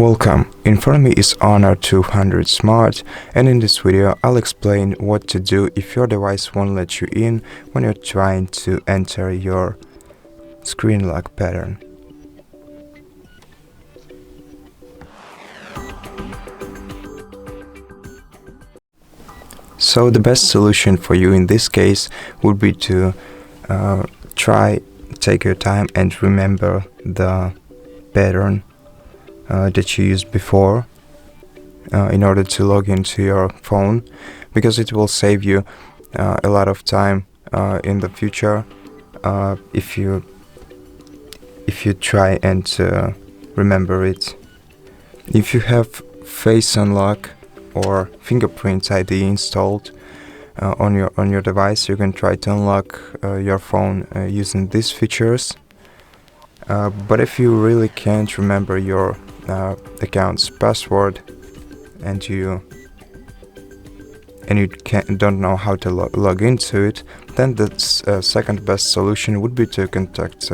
Welcome, in front of me is Honor 200 Smart, and in this video I'll explain what to do if your device won't let you in when you're trying to enter your screen lock pattern. So the best solution for you in this case would be to take your time and remember the pattern that you used before in order to log into your phone, because it will save you a lot of time in the future if you try and remember it. If you have face unlock or fingerprint ID installed on your device, you can try to unlock your phone using these features. But if you really can't remember your account's password and you don't know how to log into it, then the second best solution would be to contact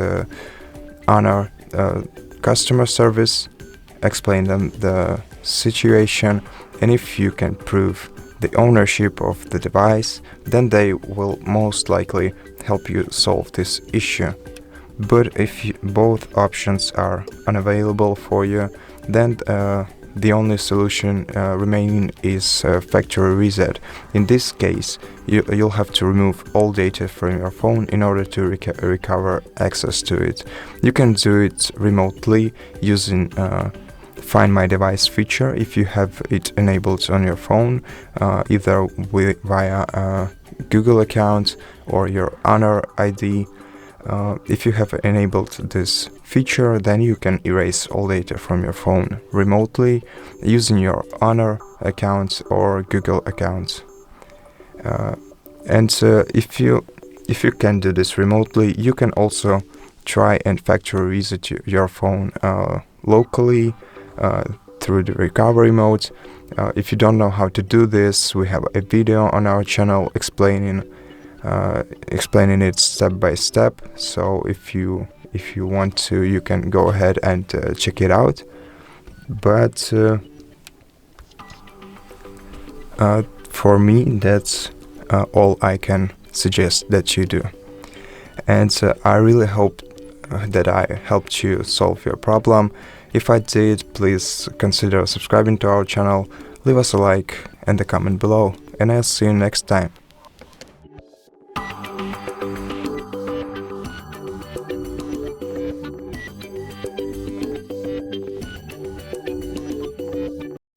Honor customer service, explain them the situation, and if you can prove the ownership of the device, then they will most likely help you solve this issue. But if both options are unavailable for you, then the only solution remaining is factory reset. In this case, you'll have to remove all data from your phone in order to recover access to it. You can do it remotely using Find My Device feature if you have it enabled on your phone, either via a Google account or your Honor ID. If you have enabled this feature, then you can erase all data from your phone remotely using your Honor account or Google account. If you can do this remotely, you can also try and factory reset your phone locally through the recovery mode. If you don't know how to do this, we have a video on our channel explaining it step by step. So if you want to, you can go ahead and check it out. But for me, that's all I can suggest that you do. And I really hope that I helped you solve your problem. If I did, please consider subscribing to our channel, leave us a like and a comment below, and I'll see you next time.